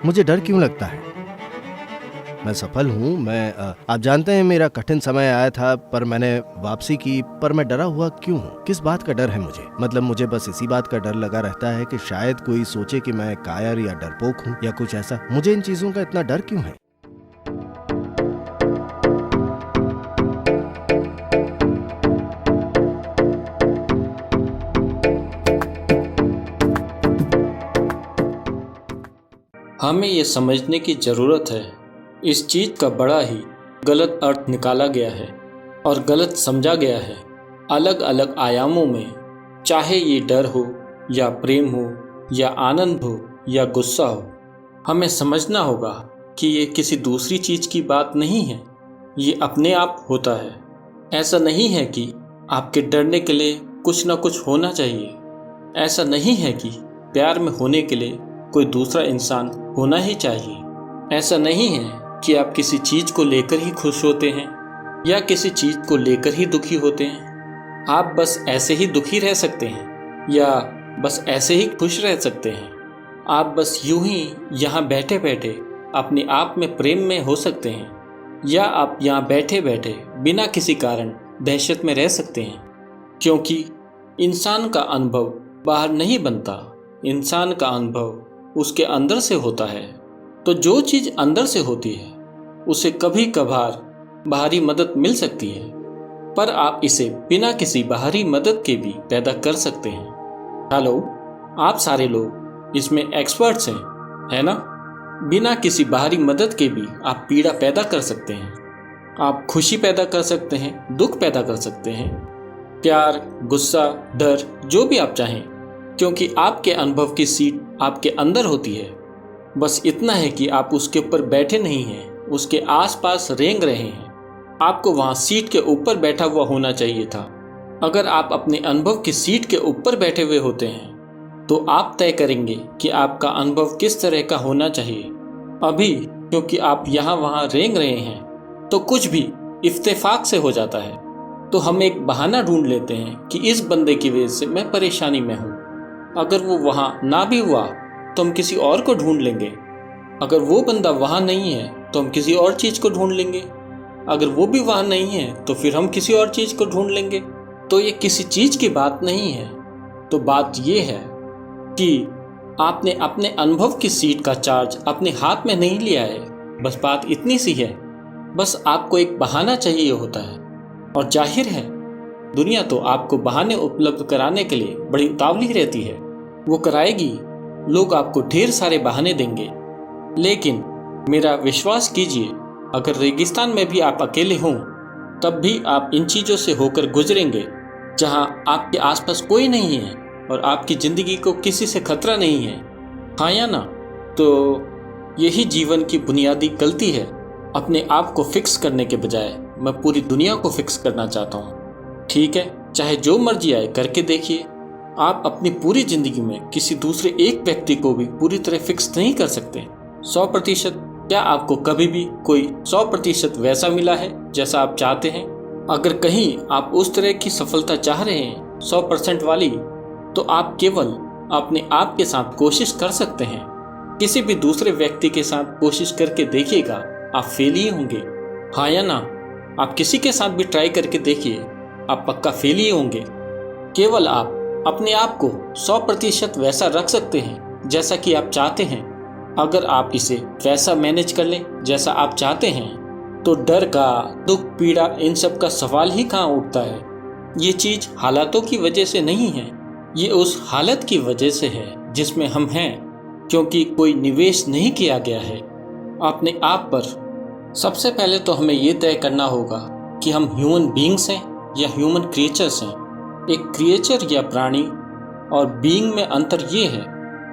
मुझे डर क्यों लगता है? मैं सफल हूँ। आप जानते हैं मेरा कठिन समय आया था, पर मैंने वापसी की। पर मैं डरा हुआ क्यों हूँ? किस बात का डर है मुझे? मतलब मुझे बस इसी बात का डर लगा रहता है कि शायद कोई सोचे कि मैं कायर या डरपोक हूँ या कुछ ऐसा। मुझे इन चीजों का इतना डर क्यों है? हमें ये समझने की ज़रूरत है, इस चीज़ का बड़ा ही गलत अर्थ निकाला गया है और गलत समझा गया है अलग अलग आयामों में। चाहे ये डर हो या प्रेम हो या आनंद हो या गुस्सा हो, हमें समझना होगा कि ये किसी दूसरी चीज़ की बात नहीं है, ये अपने आप होता है। ऐसा नहीं है कि आपके डरने के लिए कुछ ना कुछ होना चाहिए। ऐसा नहीं है कि प्यार में होने के लिए कोई दूसरा इंसान होना ही चाहिए। ऐसा नहीं है कि आप किसी चीज़ को लेकर ही खुश होते हैं या किसी चीज़ को लेकर ही दुखी होते हैं। आप बस ऐसे ही दुखी रह सकते हैं या बस ऐसे ही खुश रह सकते हैं। आप बस यूं ही यहाँ बैठे बैठे अपने आप में प्रेम में हो सकते हैं, या आप यहाँ बैठे बैठे बिना किसी कारण दहशत में रह सकते हैं। क्योंकि इंसान का अनुभव बाहर नहीं बनता, इंसान का अनुभव उसके अंदर से होता है। तो जो चीज़ अंदर से होती है उसे कभी कभार बाहरी मदद मिल सकती है, पर आप इसे बिना किसी बाहरी मदद के भी पैदा कर सकते हैं। हेलो, आप सारे लोग इसमें एक्सपर्ट्स हैं, है ना? बिना किसी बाहरी मदद के भी आप पीड़ा पैदा कर सकते हैं। आप खुशी पैदा कर सकते हैं, दुख पैदा कर सकते हैं, प्यार, गुस्सा, डर, जो भी आप चाहें, क्योंकि आपके अनुभव की सीट आपके अंदर होती है। बस इतना है कि आप उसके ऊपर बैठे नहीं हैं, उसके आसपास रेंग रहे हैं। आपको वहाँ सीट के ऊपर बैठा हुआ होना चाहिए था। अगर आप अपने अनुभव की सीट के ऊपर बैठे हुए होते हैं तो आप तय करेंगे कि आपका अनुभव किस तरह का होना चाहिए। अभी क्योंकि आप यहाँ वहाँ रेंग रहे हैं तो कुछ भी इत्तेफाक से हो जाता है, तो हम एक बहाना ढूंढ लेते हैं कि इस बंदे की वजह से मैं परेशानी में हूँ। अगर वो वहाँ ना भी हुआ तो हम किसी और को ढूंढ लेंगे। अगर वो बंदा वहाँ नहीं है तो हम किसी और चीज़ को ढूंढ लेंगे। अगर वो भी वहाँ नहीं है तो फिर हम किसी और चीज़ को ढूंढ लेंगे। तो ये किसी चीज़ की बात नहीं है। तो बात ये है कि आपने अपने अनुभव की सीट का चार्ज अपने हाथ में नहीं लिया है। बस बात इतनी सी है। बस आपको एक बहाना चाहिए होता है। और जाहिर है दुनिया तो आपको बहाने उपलब्ध कराने के लिए बड़ी उतावली रहती है। वो कराएगी, लोग आपको ढेर सारे बहाने देंगे। लेकिन मेरा विश्वास कीजिए, अगर रेगिस्तान में भी आप अकेले हों तब भी आप इन चीज़ों से होकर गुजरेंगे, जहां आपके आसपास कोई नहीं है और आपकी ज़िंदगी को किसी से खतरा नहीं है। हाँ या ना? तो यही जीवन की बुनियादी गलती है। अपने आप को फिक्स करने के बजाय मैं पूरी दुनिया को फिक्स करना चाहता हूँ। ठीक है, चाहे जो मर्जी आए करके देखिए। आप अपनी पूरी ज़िंदगी में किसी दूसरे एक व्यक्ति को भी पूरी तरह फिक्स नहीं कर सकते 100%। क्या आपको कभी भी कोई 100% वैसा मिला है जैसा आप चाहते हैं? अगर कहीं आप उस तरह की सफलता चाह रहे हैं 100% वाली, तो आप केवल अपने आप के साथ कोशिश कर सकते हैं। किसी भी दूसरे व्यक्ति के साथ कोशिश करके देखिएगा, आप फेल ही होंगे। हाँ या ना? आप किसी के साथ भी ट्राई करके देखिए, आप पक्का फेल ही होंगे। केवल आप अपने आप को 100% वैसा रख सकते हैं जैसा कि आप चाहते हैं। अगर आप इसे वैसा मैनेज कर लें जैसा आप चाहते हैं, तो डर का, दुख, पीड़ा, इन सब का सवाल ही कहाँ उठता है। ये चीज़ हालातों की वजह से नहीं है, ये उस हालत की वजह से है जिसमें हम हैं, क्योंकि कोई निवेश नहीं किया गया है अपने आप पर। सबसे पहले तो हमें ये तय करना होगा कि हम ह्यूमन बीइंग्स हैं या ह्यूमन क्रिएचर्स हैं। एक क्रिएचर या प्राणी और बीइंग में अंतर ये है,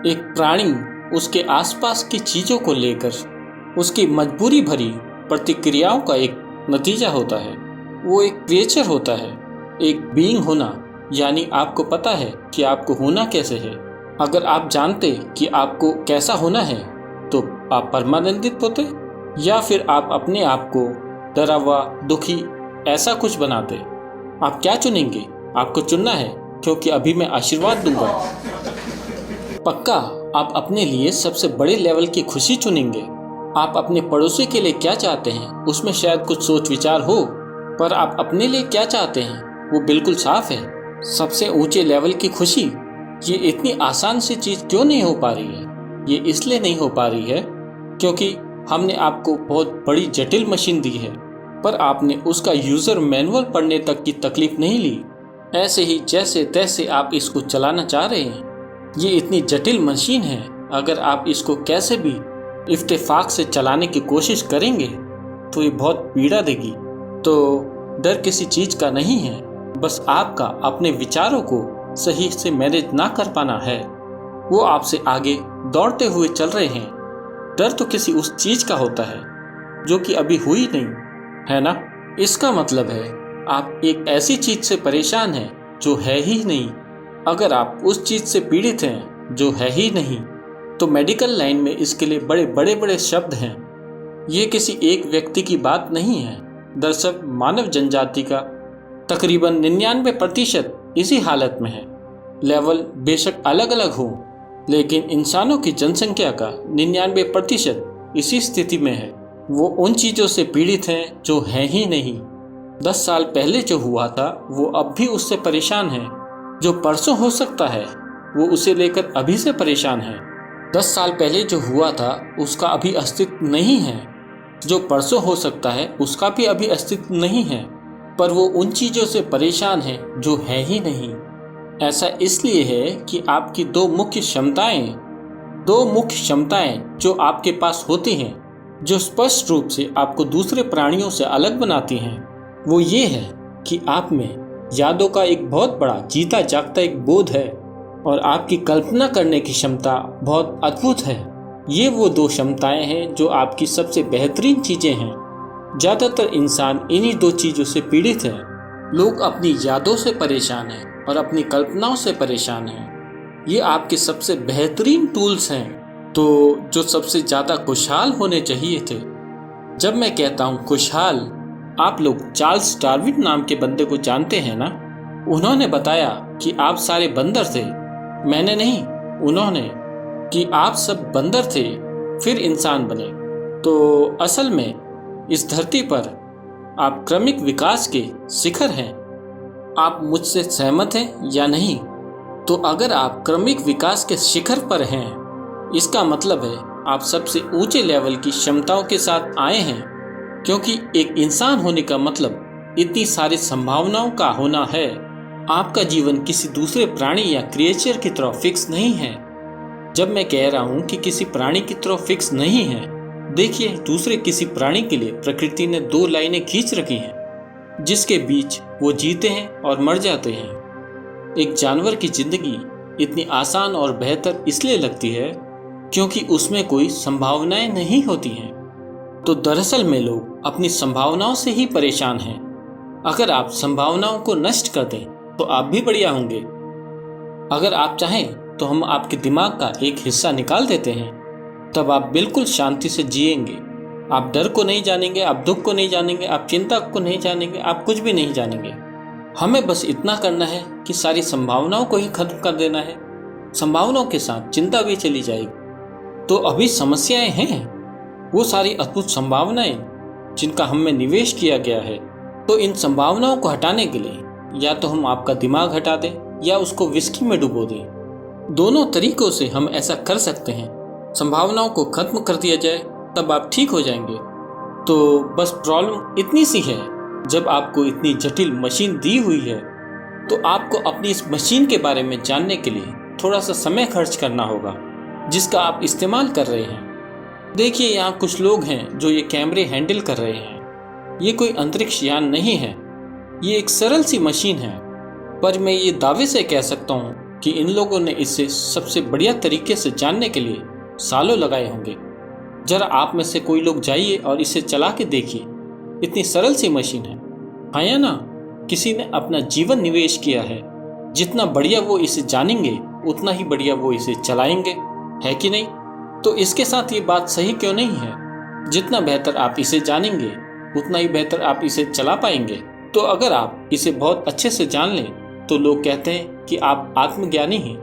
एक प्राणी उसके आसपास की चीज़ों को लेकर उसकी मजबूरी भरी प्रतिक्रियाओं का एक नतीजा होता है। वो एक क्रिएचर होता है। एक बीइंग होना यानी आपको पता है कि आपको होना कैसे है। अगर आप जानते कि आपको कैसा होना है तो आप परमानंदित होते, या फिर आप अपने आप को डरा हुआ, दुखी, ऐसा कुछ बनाते। आप क्या चुनेंगे? आपको चुनना है, क्योंकि अभी मैं आशीर्वाद दूंगा। पक्का आप अपने लिए सबसे बड़े लेवल की खुशी चुनेंगे। आप अपने पड़ोसी के लिए क्या चाहते हैं उसमें शायद कुछ सोच विचार हो, पर आप अपने लिए क्या चाहते हैं वो बिल्कुल साफ है। सबसे ऊंचे लेवल की खुशी, ये इतनी आसान सी चीज क्यों नहीं हो पा रही है? ये इसलिए नहीं हो पा रही है क्योंकि हमने आपको बहुत बड़ी जटिल मशीन दी है, पर आपने उसका यूजर मैनुअल पढ़ने तक की तकलीफ नहीं ली। ऐसे ही जैसे तैसे आप इसको चलाना चाह रहे हैं। ये इतनी जटिल मशीन है, अगर आप इसको कैसे भी इत्तेफाक से चलाने की कोशिश करेंगे तो ये बहुत पीड़ा देगी। तो डर किसी चीज का नहीं है, बस आपका अपने विचारों को सही से मैनेज ना कर पाना है। वो आपसे आगे दौड़ते हुए चल रहे हैं। डर तो किसी उस चीज का होता है जो कि अभी हुई नहीं है ना। इसका मतलब है आप एक ऐसी चीज से परेशान हैं जो है ही नहीं। अगर आप उस चीज से पीड़ित हैं जो है ही नहीं, तो मेडिकल लाइन में इसके लिए बड़े बड़े बड़े शब्द हैं। ये किसी एक व्यक्ति की बात नहीं है। दरअसल मानव जनजाति का तकरीबन 99% इसी हालत में है। लेवल बेशक अलग अलग हो, लेकिन इंसानों की जनसंख्या का 99% इसी स्थिति में है। वो उन चीजों से पीड़ित हैं जो है ही नहीं। 10 साल पहले जो हुआ था वो अब भी उससे परेशान है। जो परसों हो सकता है वो उसे लेकर अभी से परेशान है। 10 साल पहले जो हुआ था उसका अभी अस्तित्व नहीं है। जो परसों हो सकता है उसका भी अभी अस्तित्व नहीं है, पर वो उन चीजों से परेशान है जो है ही नहीं। ऐसा इसलिए है कि आपकी दो मुख्य क्षमताएं जो आपके पास होती हैं, जो स्पष्ट रूप से आपको दूसरे प्राणियों से अलग बनाती हैं, वो ये है कि आप में यादों का एक बहुत बड़ा जीता जागता एक बोध है और आपकी कल्पना करने की क्षमता बहुत अद्भुत है। ये वो दो क्षमताएं हैं जो आपकी सबसे बेहतरीन चीजें हैं। ज्यादातर इंसान इन्हीं दो चीजों से पीड़ित है। लोग अपनी यादों से परेशान हैं और अपनी कल्पनाओं से परेशान हैं। ये आपके सबसे बेहतरीन टूल्स हैं, तो जो सबसे ज्यादा खुशहाल होने चाहिए थे। जब मैं कहता हूँ खुशहाल, आप लोग चार्ल्स डार्विन नाम के बंदे को जानते हैं ना? उन्होंने बताया कि आप सारे बंदर थे। मैंने नहीं, उन्होंने, कि आप सब बंदर थे फिर इंसान बने। तो असल में इस धरती पर आप क्रमिक विकास के शिखर हैं। आप मुझसे सहमत हैं या नहीं? तो अगर आप क्रमिक विकास के शिखर पर हैं, इसका मतलब है आप सबसे ऊंचे लेवल की क्षमताओं के साथ आए हैं, क्योंकि एक इंसान होने का मतलब इतनी सारी संभावनाओं का होना है। आपका जीवन किसी दूसरे प्राणी या क्रिएचर की तरह फिक्स नहीं है। जब मैं कह रहा हूँ कि किसी प्राणी की तरह फिक्स नहीं है, देखिए दूसरे किसी प्राणी के लिए प्रकृति ने 2 लाइनें खींच रखी हैं, जिसके बीच वो जीते हैं और मर जाते हैं। एक जानवर की जिंदगी इतनी आसान और बेहतर इसलिए लगती है क्योंकि उसमें कोई संभावनाएं नहीं होती हैं। तो दरअसल में लोग अपनी संभावनाओं से ही परेशान हैं। अगर आप संभावनाओं को नष्ट कर दें तो आप भी बढ़िया होंगे। अगर आप चाहें तो हम आपके दिमाग का एक हिस्सा निकाल देते हैं, तब आप बिल्कुल शांति से जिएंगे। आप डर को नहीं जानेंगे, आप दुख को नहीं जानेंगे, आप चिंता को नहीं जानेंगे, आप कुछ भी नहीं जानेंगे। हमें बस इतना करना है कि सारी संभावनाओं को ही खत्म कर देना है। संभावनाओं के साथ चिंता भी चली जाएगी। तो अभी समस्याएं हैं, वो सारी अद्भुत संभावनाएं जिनका हम में निवेश किया गया है। तो इन संभावनाओं को हटाने के लिए या तो हम आपका दिमाग हटा दें या उसको विस्की में डुबो दें। दोनों तरीकों से हम ऐसा कर सकते हैं। संभावनाओं को खत्म कर दिया जाए तब आप ठीक हो जाएंगे। तो बस प्रॉब्लम इतनी सी है, जब आपको इतनी जटिल मशीन दी हुई है तो आपको अपनी इस मशीन के बारे में जानने के लिए थोड़ा सा समय खर्च करना होगा, जिसका आप इस्तेमाल कर रहे हैं। देखिए यहाँ कुछ लोग हैं जो ये कैमरे हैंडल कर रहे हैं। ये कोई अंतरिक्ष यान नहीं है, ये एक सरल सी मशीन है, पर मैं ये दावे से कह सकता हूँ कि इन लोगों ने इसे सबसे बढ़िया तरीके से जानने के लिए सालों लगाए होंगे। जरा आप में से कोई लोग जाइए और इसे चला के देखिए। इतनी सरल सी मशीन है, हाँ या ना? किसी ने अपना जीवन निवेश किया है। जितना बढ़िया वो इसे जानेंगे उतना ही बढ़िया वो इसे चलाएंगे, है कि नहीं? तो इसके साथ ये बात सही क्यों नहीं है? जितना बेहतर आप इसे जानेंगे उतना ही बेहतर आप इसे चला पाएंगे। तो अगर आप इसे बहुत अच्छे से जान लें तो लोग कहते हैं कि आप आत्मज्ञानी हैं।